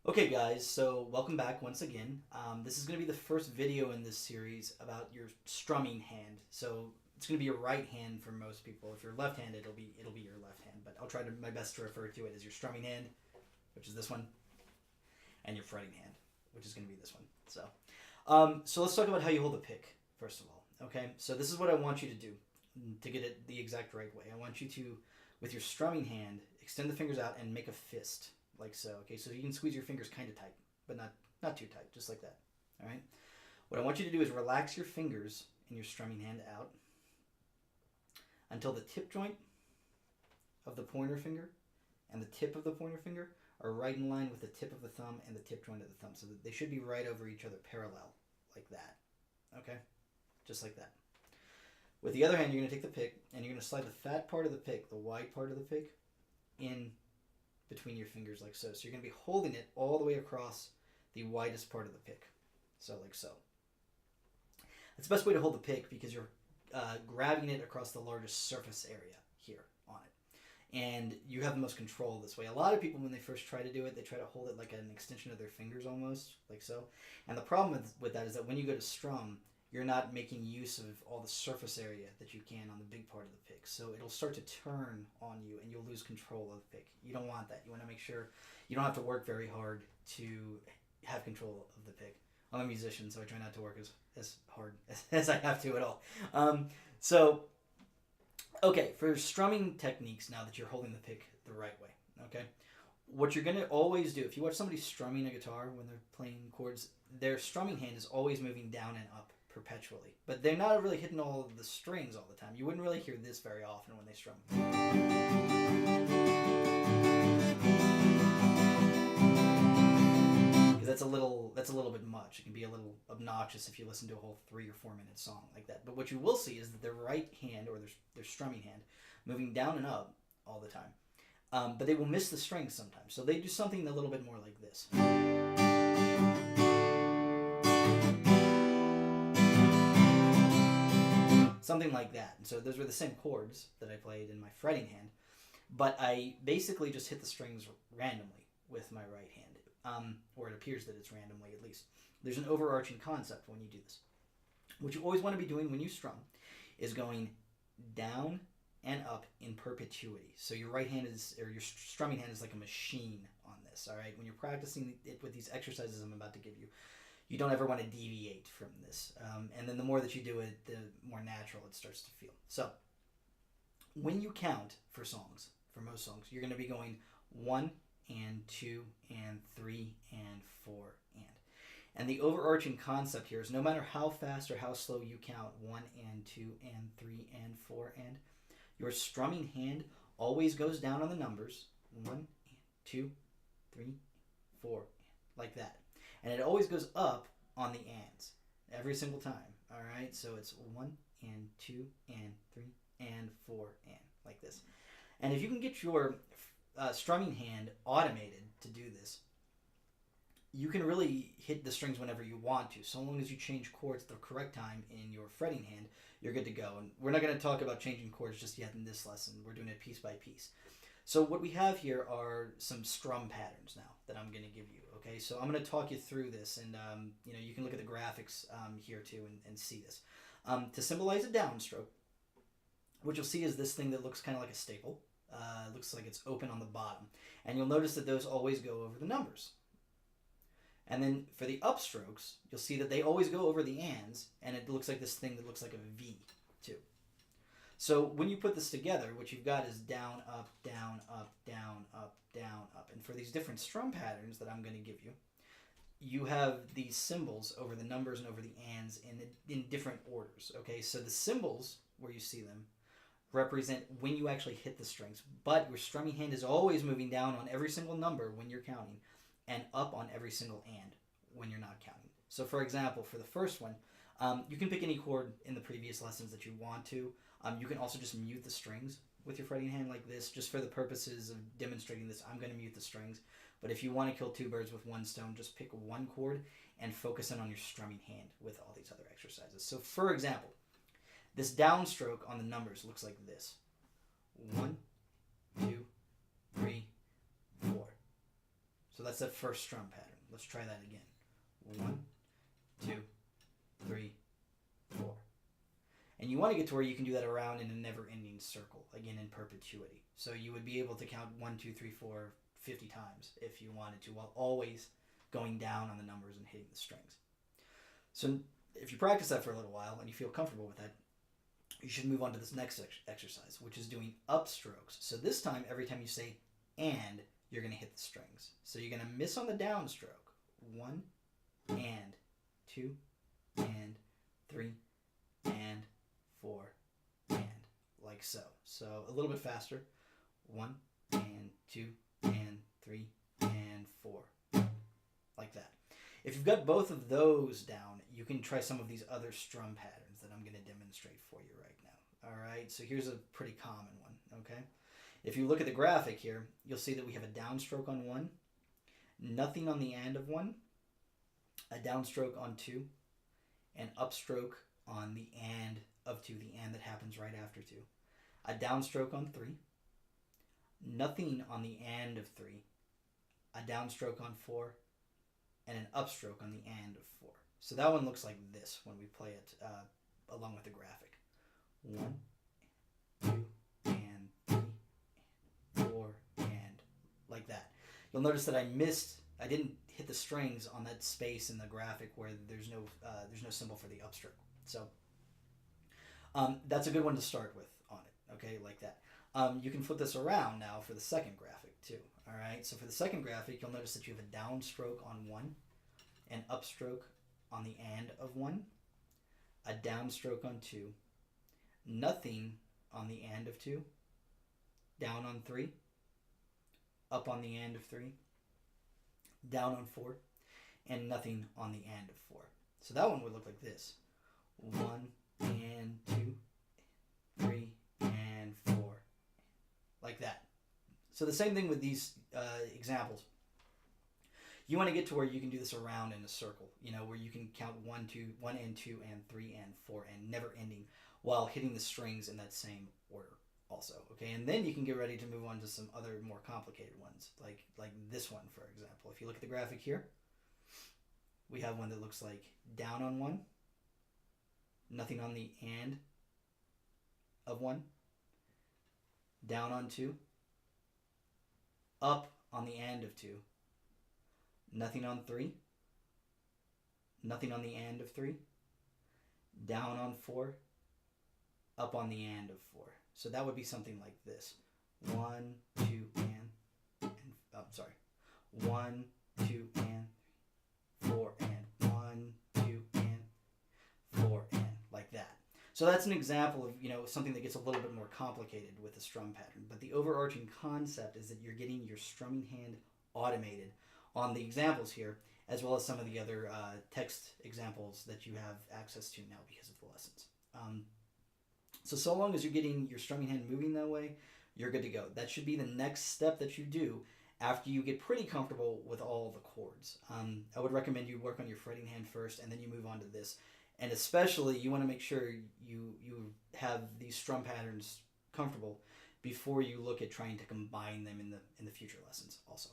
Okay, guys, so welcome back once again. This is going to be the first video in this series about your strumming hand. So it's going to be your right hand for most people. If you're left-handed, it'll be your left hand. But I'll try my best to refer to it as your strumming hand, which is this one, and your fretting hand, which is going to be this one. So let's talk about how you hold the pick first of all. Okay, so this is what I want you to do to get it the exact right way. I want you to, with your strumming hand, extend the fingers out and make a fist like so. Okay, so you can squeeze your fingers kind of tight, but not too tight, just like that. All right. What I want you to do is relax your fingers in your strumming hand out until the tip joint of the pointer finger and the tip of the pointer finger are right in line with the tip of the thumb and the tip joint of the thumb, so that they should be right over each other, parallel, like that. Okay, just like that. With the other hand, you're going to take the pick and you're going to slide the fat part of the pick, the wide part of the pick, in between your fingers like so. So you're going to be holding it all the way across the widest part of the pick. So like so. That's the best way to hold the pick because you're grabbing it across the largest surface area here on it. And you have the most control this way. A lot of people, when they first try to do it, they try to hold it like an extension of their fingers almost, like so. And the problem with that is that when you go to strum, you're not making use of all the surface area that you can on the big part of the pick. So it'll start to turn on you and you'll lose control of the pick. You don't want that. You want to make sure you don't have to work very hard to have control of the pick. I'm a musician, so I try not to work as hard as I have to at all. Okay, for strumming techniques now that you're holding the pick the right way, okay? What you're going to always do, if you watch somebody strumming a guitar when they're playing chords, their strumming hand is always moving down and up perpetually. But they're not really hitting all of the strings all the time. You wouldn't really hear this very often when they strum. Because that's a little bit much. It can be a little obnoxious if you listen to a whole 3 or 4 minute song like that. But what you will see is that their right hand, or their strumming hand, moving down and up all the time. But they will miss the strings sometimes. So they do something a little bit more like this. Something like that. And so those were the same chords that I played in my fretting hand, but I basically just hit the strings randomly with my right hand, or it appears that it's randomly at least. There's an overarching concept when you do this. What you always want to be doing when you strum is going down and up in perpetuity. So your right hand is, or your strumming hand is like a machine on this, all right? When you're practicing it with these exercises I'm about to give you, you don't ever want to deviate from this. And then the more that you do it, the more natural it starts to feel. So when you count for songs, for most songs, you're going to be going 1 and 2 and 3 and 4 and. And the overarching concept here is no matter how fast or how slow you count 1 and 2 and 3 and 4 and, your strumming hand always goes down on the numbers 1 and 2, 3, 4, like that. And it always goes up on the ands every single time. All right, so it's 1 and 2 and 3 and 4 and, like this. And if you can get your strumming hand automated to do this, you can really hit the strings whenever you want to. So long as you change chords at the correct time in your fretting hand, you're good to go. And we're not going to talk about changing chords just yet in this lesson. We're doing it piece by piece. So what we have here are some strum patterns now that I'm going to give you. Okay, so I'm going to talk you through this, and you can look at the graphics here too and see this. To symbolize a downstroke, what you'll see is this thing that looks kind of like a staple. It looks like it's open on the bottom, and you'll notice that those always go over the numbers. And then for the upstrokes, you'll see that they always go over the ands, and it looks like this thing that looks like a V too. So when you put this together, what you've got is down, up, down, up, down, up, down, up. And for these different strum patterns that I'm going to give you, you have these symbols over the numbers and over the ands in different orders. Okay, so the symbols, where you see them, represent when you actually hit the strings. But your strumming hand is always moving down on every single number when you're counting and up on every single and when you're not counting. So for example, for the first one, you can pick any chord in the previous lessons that you want to. You can also just mute the strings with your fretting hand like this. Just for the purposes of demonstrating this, I'm going to mute the strings. But if you want to kill 2 birds with 1 stone, just pick one chord and focus in on your strumming hand with all these other exercises. So for example, this downstroke on the numbers looks like this. 1, 2, 3, So that's that first strum pattern. Let's try that again. 1, 2, 3, 4. And you want to get to where you can do that around in a never-ending circle, again in perpetuity. So you would be able to count 1, 2, 3, 4, 50 times if you wanted to, while always going down on the numbers and hitting the strings. So if you practice that for a little while and you feel comfortable with that, you should move on to this next exercise, which is doing upstrokes. So this time, every time you say and, you're going to hit the strings. So you're going to miss on the downstroke. 1, and 2, and 3, and 4, and like so. So a little bit faster. 1, and 2, and 3, and 4. Like that. If you've got both of those down, you can try some of these other strum patterns that I'm going to demonstrate for you right now. All right, so here's a pretty common one, okay? If you look at the graphic here, you'll see that we have a downstroke on 1, nothing on the and of 1, a downstroke on 2, an upstroke on the and of 2, the and that happens right after 2, a downstroke on 3, nothing on the and of 3, a downstroke on 4, and an upstroke on the and of 4. So that one looks like this when we play it along with the graphic. 1, 2, and 3, and 4, and like that. You'll notice that I didn't hit the strings on that space in the graphic where there's no symbol for the upstroke. So that's a good one to start with on it, okay, like that. You can flip this around now for the second graphic too. All right, so for the second graphic, you'll notice that you have a downstroke on 1, an upstroke on the and of 1, a downstroke on 2, nothing on the and of 2, down on 3, up on the and of 3, down on 4, and nothing on the and of 4. So that one would look like this. 1, and 2, 3, and 4. Like that. So the same thing with these examples. You want to get to where you can do this around in a circle, where you can count 1 and 2 and 3 and 4 and never ending while hitting the strings in that same order also, okay? And then you can get ready to move on to some other more complicated ones, like this one, for example. If you look at the graphic here, we have one that looks like down on 1, nothing on the and of 1, down on 2, up on the and of 2, nothing on 3, nothing on the and of 3, down on 4, up on the and of 4. So that would be something like this. 1, 2, and 1, 2, and 4, and 1, 2, and 4, and like that. So that's an example of, something that gets a little bit more complicated with the strum pattern. But the overarching concept is that you're getting your strumming hand automated on the examples here, as well as some of the other text examples that you have access to now because of the lessons. So long as you're getting your strumming hand moving that way, you're good to go. That should be the next step that you do after you get pretty comfortable with all the chords. I would recommend you work on your fretting hand first, and then you move on to this. And especially, you want to make sure you have these strum patterns comfortable before you look at trying to combine them in the future lessons also.